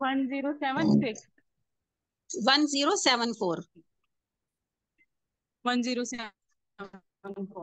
1076 1074 1074।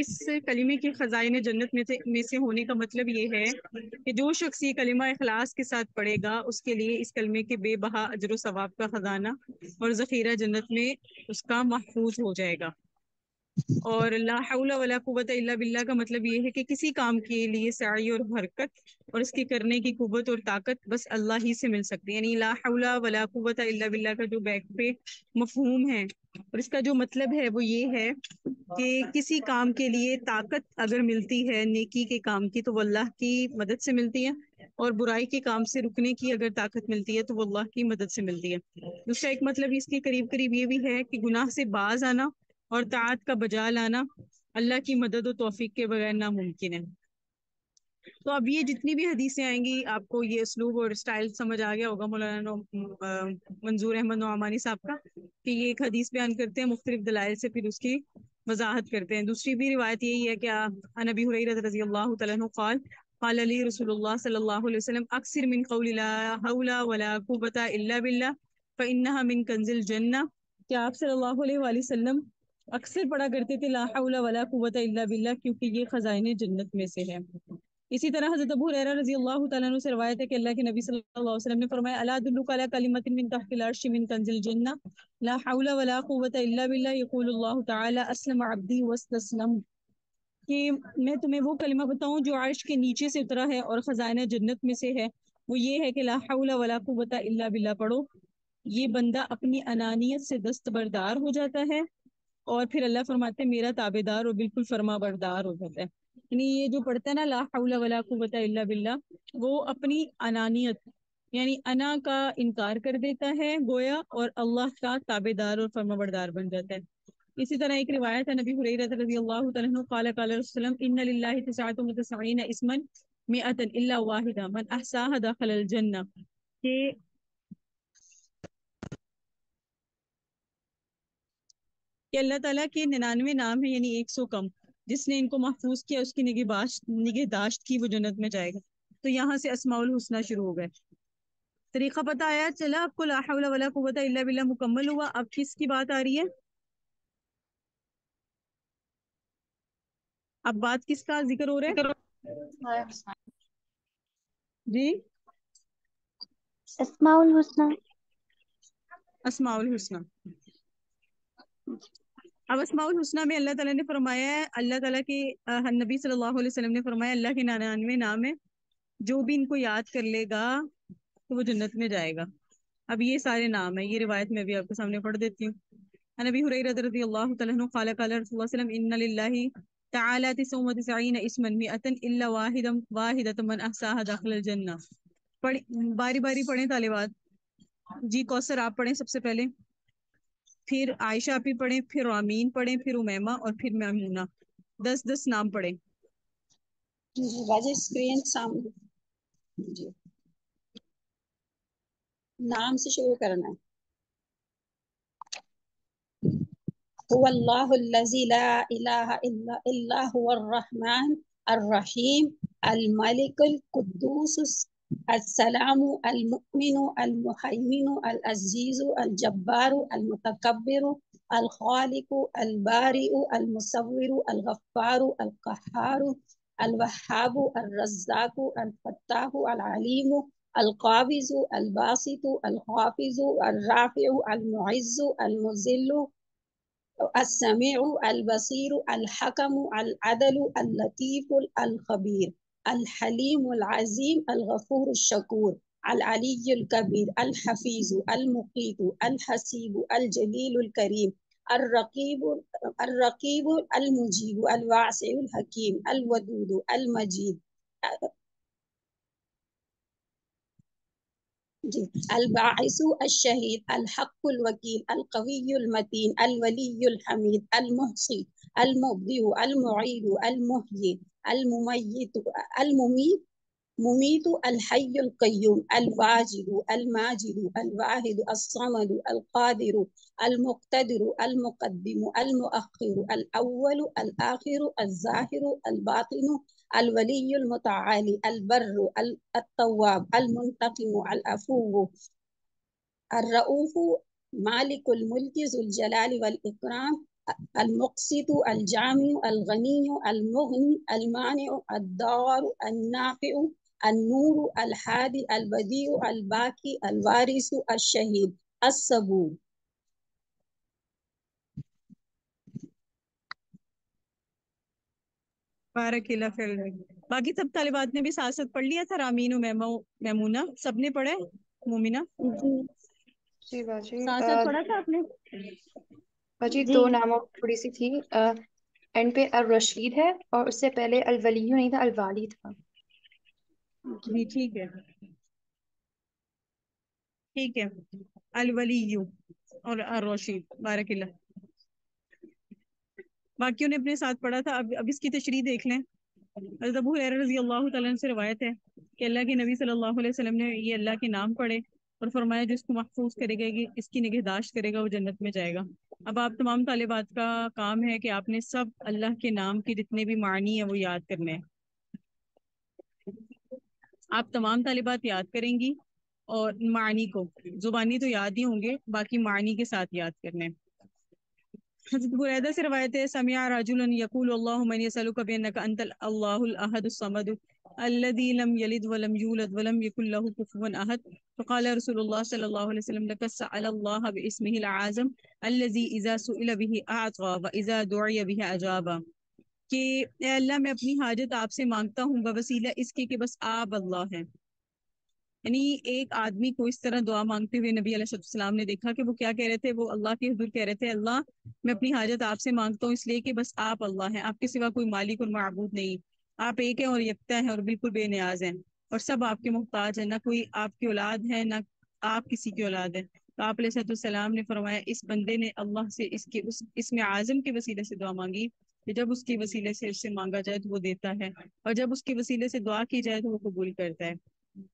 اس کلمے کے خزائن جنت میں سے ہونے کا مطلب یہ ہے کہ جو شخص یہ کلمہ اخلاص کے ساتھ پڑھے گا اس کے لیے اس کلمے کے بے بہا اجر و ثواب کا خزانہ اور ذخیرہ جنت میں اس کا محفوظ ہو جائے گا۔ اور لا حول ولا قوت الا باللہ کا مطلب یہ ہے کہ کسی کام کے لیے سعی اور حرکت اور اس کی کرنے کی قوت اور طاقت بس اللہ ہی سے مل سکتی ہے۔ یعنی لا حول ولا قوت الا باللہ کا جو بیک پہ مفہوم ہے اور اس کا جو مطلب ہے وہ یہ ہے کہ کسی کام کے لیے طاقت اگر ملتی ہے نیکی کے کام کی تو وہ اللہ کی مدد سے ملتی ہے، اور برائی کے کام سے رکنے کی اگر طاقت ملتی ہے تو وہ اللہ کی مدد سے ملتی ہے۔ دوسرا ایک مطلب اس کے قریب قریب یہ بھی ہے کہ گناہ سے باز آنا اور طاعت کا بجا لانا اللہ کی مدد و توفیق کے بغیر ناممکن ہے۔ تو اب یہ جتنی بھی حدیثیں آئیں گی آپ کو یہ اسلوب اور اسٹائل سمجھ آ گیا ہوگا مولانا منظور احمد نعمانی صاحب کا، کہ یہ ایک حدیث بیان کرتے ہیں مختلف دلائل سے پھر اس کی وضاحت کرتے ہیں۔ دوسری بھی روایت یہی ہے کہ عن ابی ہریرہ رضی اللہ تعالیٰ عنہ قال قال علی رسول اللہ صلی اللہ علیہ وسلم اکثر من قول لا حول ولا قوة الا باللہ فإنها من کنز الجنہ، کہ آپ صلی اللہ علیہ وآلہ وسلم اکثر پڑھا کرتے تھے لا حول ولا قوة الا باللہ کیونکہ یہ خزائن جنت میں سے ہے۔ اسی طرح حضرت ابو ہریرہ رضی اللہ تعالیٰ عنہ سے روایت ہے کہ اللہ کے نبی صلی اللہ علیہ وسلم نے فرمایا الا ادلک علی کلمۃ من تحت العرش من کنز الجنہ لا حول ولا قوة الا باللہ یقول اللہ تعالی اسلم عبدی واستسلم، کہ میں تمہیں وہ کلمہ بتاؤں جو عرش کے نیچے سے اترا ہے اور خزانہ جنت میں سے ہے، وہ یہ ہے کہ لا حول ولا قوة الا باللہ پڑھو۔ یہ بندہ اپنی انانیت سے دستبردار ہو جاتا ہے اور پھر اللہ فرماتے ہیں میرا تابع دار اور بالکل فرما بردار ہو جاتا ہے۔ یعنی یہ جو پڑھتا ہے نا لا حول ولا قوة الا باللہ، وہ اپنی انانیت یعنی انا کا انکار کر دیتا ہے گویا، اور اللہ کا تابع دار اور فرما بردار بن جاتا ہے۔ اسی طرح ایک روایت ہے نبی ہریرہ رضی اللہ تعالیٰ عنہ قال قال رسول اللہ ان للہ 99 اسما 100 الا واحدہ من احصاها دخل الجنہ، کہ اللہ تعالیٰ کے 99 نام ہیں یعنی 100 کم، جس نے ان کو محفوظ کیا اس کی نگہداشت کی وہ جنت میں جائے گا۔ تو یہاں سے اسماء الحسنہ شروع ہو گئے۔ طریقہ پتہ آیا چلا آپ کو، لا حول ولا قوت الا باللہ مکمل ہوا۔ اب کس کی بات آ رہی ہے؟ اب بات کس کا ذکر ہو رہا ہے؟ جی اسماء الحسنہ۔ اسماء الحسنہ۔ اب اسماء الحسنہ میں اللہ تعالیٰ نے فرمایا ہے، اللہ تعالیٰ کے نبی صلی اللہ علیہ وسلم نے فرمایا اللہ کے 99 نام ہے، جو بھی ان کو یاد کر لے گا تو وہ جنت میں جائے گا۔ اب یہ سارے نام ہیں، یہ روایت میں بھی آپ کے سامنے پڑھ دیتی ہوں۔ نبی ہریرہ رضی اللہ تعالیٰ عنہ قال قال رسول اللہ صلی اللہ علیہ وسلم ان للہ تعالی 99 اسما 100 الا واحدۃ من احصاها دخل الجنہ۔ باری باری پڑھیں طالبات۔ جی کوثر آپ پڑھیں سب سے پہلے، پھر عائشہ آپ ہی پڑھیں، پھر رامین پڑھیں، پھر امیمہ اور پھر میمونہ۔ 10 نام پڑھیں۔ جی باجی اسکرین سامنے، جی نام سے شروع کرنا ہے۔ هو اللہ الذی لا الہ الا هو الرحمن الرحیم الملک القدوس السلام المؤمن المحیمن العزیز الجبار المتکبر الخالق البارئ المصور الغفار القہار الوہاب الرزاق الفتاح العلیم القابض الباسط الخافض الرافع المعز المذل السمیع البصیر الحکم العدل اللطیف الخبیر الحلیم العظیم الغفور الشکور العلی الکبیر الحفیظ المقیت الحسیب الجلیل الکریم الرقیب المجیب الواسع الحکیم الودود المجید جی الباعث الشہید الحق الوکیل القوی المتین الولی الحمید المحصی المبدئ المعید المحیی الممیت الحی القیوم الواجد الماجد الواحد الصمد القادر المقتدر المقدم المؤخر الاول الآخر الظاہر الباطن الولی المتعالی البر التواب المنتقم العفو الرؤوف مالک الملک ذو الجلال والإکرام المقسط الجامع الغنی المغنی المانع الضار النافع النور الحادي البديع الباقي الوارث الشهيد الصبور. بارک اللہ فی باقی سب طالبات نے بھی ساتھ ساتھ پڑھ لیا تھا، رامین و میمونہ سب نے پڑھا ہے؟ مومنہ جی باجی ساتھ ساتھ پڑھا تھا آپ نے؟ باجی دو ناموں تھوڑی سی تھی، اینڈ پہ الرشید ہے اور اس سے پہلے الولی نہیں تھا، الوالی تھا. جی ٹھیک ہے ٹھیک ہے، الولی اور الرشید، بارک اللہ. باقیوں نے اپنے ساتھ پڑھا تھا. اب اس کی تشریح دیکھ لیں. حضرت ابو ہریرہ رضی اللہ تعالیٰ عنہ سے روایت ہے کہ اللہ کے نبی صلی اللہ علیہ وسلم نے یہ اللہ کے نام پڑھے اور فرمایا جس کو محفوظ کرے گا کہ اس کی نگہداشت کرے گا وہ جنت میں جائے گا. اب آپ تمام طالبات کا کام ہے کہ آپ نے سب اللہ کے نام کے جتنے بھی معنی ہیں وہ یاد کرنے ہیں. آپ تمام طالبات یاد کریں گی اور معنی کو زبانی تو یاد ہی ہوں گے، باقی معنی کے ساتھ یاد کرنے. حضرت بریدہ سے روایت ہے سمع رجلا یقول اللهم من يسألك بأنك أنت الله الأحد الصمد الذي لم يلد ولم يولد ولم يكن له كفوا أحد فقال رسول الله صلى الله عليه وسلم لك سأل الله باسمه العظم الذي إذا سئل به أعطى وإذا دعي به أجاب، کہ اے اللہ میں اپنی حاجت آپ سے مانگتا ہوں بوسیلہ اس کے کہ بس آپ اللہ ہیں. یعنی ایک آدمی کو اس طرح دعا مانگتے ہوئے نبی علیہ السلام نے دیکھا کہ وہ کیا کہہ رہے تھے، وہ اللہ کے حضور کہہ رہے تھے اللہ میں اپنی حاجت آپ سے مانگتا ہوں اس لیے کہ بس آپ اللہ ہیں، آپ کے سوا کوئی مالک اور معبود نہیں، آپ ایک ہیں اور یکتا ہیں اور بالکل بے نیاز ہیں اور سب آپ کے محتاج ہیں، نہ کوئی آپ کی اولاد ہے نہ آپ کسی کی اولاد ہے. تو آپ علیہ السلام نے فرمایا اس بندے نے اللہ سے اس میں اعظم کے وسیلے سے دعا مانگی کہ جب اس کے وسیلے سے اس سے مانگا جائے تو وہ دیتا ہے اور جب اس کے وسیلے سے دعا کی جائے تو وہ قبول کرتا ہے.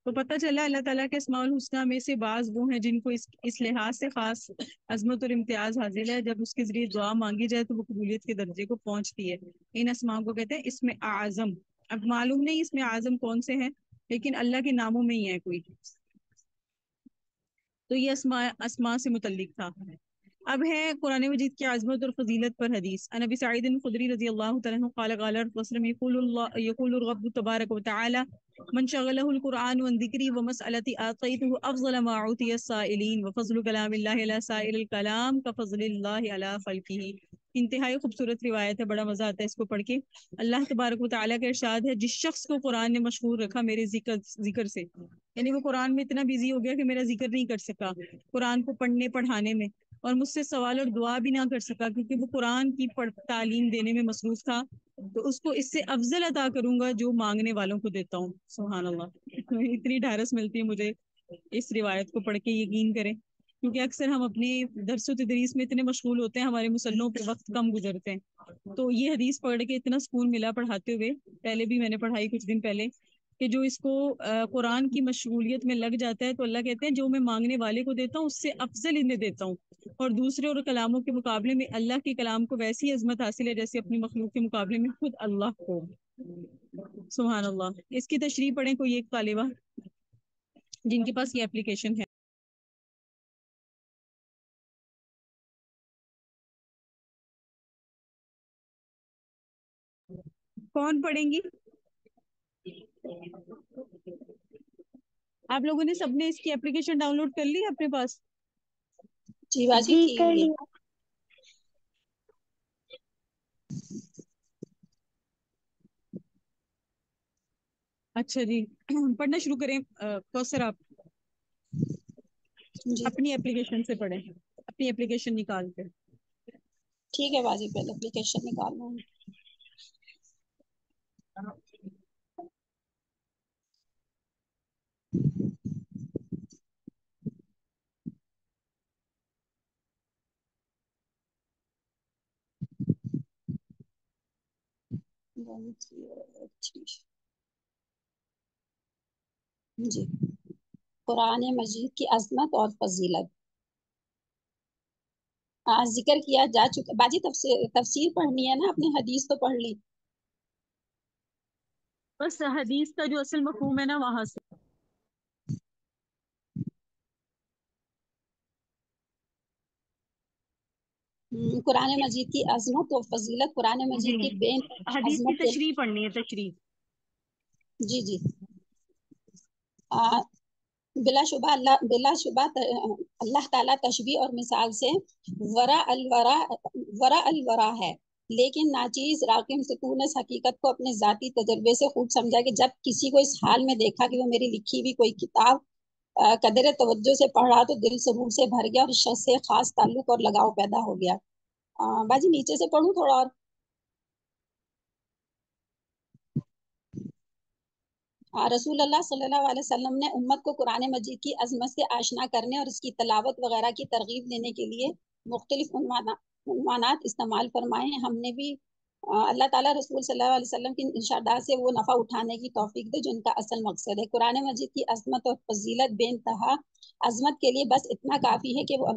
تو پتہ چلا اللہ تعالیٰ کے اسماء الحسنہ میں سے بعض وہ ہیں جن کو اس لحاظ سے خاص عظمت اور امتیاز حاصل ہے، جب اس کے ذریعے دعا مانگی جائے تو وہ قبولیت کے درجے کو پہنچتی ہے. ان اسماء کو کہتے ہیں اسم اعظم. اب معلوم نہیں اس میں اعظم کون سے ہیں، لیکن اللہ کے ناموں میں ہی ہے کوئی، تو یہ اسماء سے متعلق تھا. اب ہے قرآن مجید کی عظمت اور فضیلت پر حدیث. عن ابی سعید الخدری رضی اللہ تعالیٰ عنہ قال قال رسول اللہ صلی اللہ علیہ وسلم یقول الرب تبارک وتعالی من شغله القرآن عن ذکری ومسألتی آتیته افضل ما عطی السائلین وفضل کلام اللہ علی سائر الکلام کفضل اللہ علی خلقہ. انتہائی خوبصورت روایت ہے، بڑا مزہ آتا ہے اس کو پڑھ کے. اللہ تبارک و تعالیٰ کا ارشاد ہے جس شخص کو قرآن نے مشغول رکھا میرے ذکر سے، یعنی وہ قرآن میں اتنا بیزی ہو گیا کہ میرا ذکر نہیں کر سکا قرآن کو پڑھنے پڑھانے میں، اور مجھ سے سوال اور دعا بھی نہ کر سکا کیونکہ وہ قرآن کی تعلیم دینے میں مصروف تھا، تو اس کو اس سے افضل عطا کروں گا جو مانگنے والوں کو دیتا ہوں. سبحان اللہ، اتنی ڈھارس ملتی ہے مجھے اس روایت کو پڑھ کے. یقین کریں کیونکہ اکثر ہم اپنے درس و تدریس میں اتنے مشغول ہوتے ہیں ہمارے مسلوں پہ وقت کم گزرتے ہیں. تو یہ حدیث پڑھ کے اتنا سکون ملا پڑھاتے ہوئے، پہلے بھی میں نے پڑھائی کچھ دن پہلے، کہ جو اس کو قرآن کی مشغولیت میں لگ جاتا ہے تو اللہ کہتے ہیں جو میں مانگنے والے کو دیتا ہوں اس سے افضل انہیں دیتا ہوں، اور دوسرے اور کلاموں کے مقابلے میں اللہ کے کلام کو ویسی عظمت حاصل ہے جیسے اپنی مخلوق کے مقابلے میں خود اللہ کو. سبحان اللہ. اس کی تشریح پڑھیں کوئی ایک طالبہ جن کے پاس یہ اپلیکیشن ہے. کون پڑھیں گی؟ آپ لوگوں نے سب نے اس کی اپلیکیشن ڈاؤن لوڈ کر لی اپنے پاس؟ جی باجی کی کر ہوئی ہے. لیا. اچھا جی، پڑھنا شروع کریں. کوثر آپ جی اپنی اپلیکیشن سے پڑھیں، اپنی اپلیکیشن نکال کے. ٹھیک ہے باجی، پہلے اپلیکیشن نکالنا ہے. جی، قرآن مجید کی عظمت اور فضیلت ذکر کیا جا چکا. باجی تفسیر پڑھنی ہے نا، اپنی حدیث تو پڑھ لی. بس حدیث کا جو اصل مفہوم ہے نا وہاں سے. قرآن مجید کی عظمت و فضیلت، قرآن مجید کی بے حدیث کی عظمت کے، تشریح پڑھنی ہے، تشریح. جی جی بلا شبہ اللہ تعالیٰ تشبیہ اور مثال سے ورا الورا ہے، لیکن ناچیز راقم ستونس حقیقت کو اپنے ذاتی تجربے سے خوب سمجھا کہ جب کسی کو اس حال میں دیکھا کہ وہ میری لکھی ہوئی کوئی کتاب قدر توجہ سے پڑھ رہا تو دل سرور سے بھر گیا اور اس شخص سے خاص تعلق اور لگاؤ پیدا ہو گیا. باجی نیچے سے پڑھوں تھوڑا اور. رسول اللہ صلی اللہ علیہ وسلم نے امت کو قرآن مجید کی عظمت سے آشنا کرنے اور اس کی تلاوت وغیرہ کی ترغیب دینے کے لیے مختلف عنوانات استعمال فرمائے ہیں. ہم نے بھی اللہ تعالیٰ رسول صلی اللہ علیہ وسلم کی ارشادات سے وہ نفع اٹھانے کی توفیق دے جو ان کا اصل مقصد ہے. قرآن مجید کی عظمت اور فضیلت بے انتہا عظمت کے لیے بس اتنا کافی ہے کہ وہ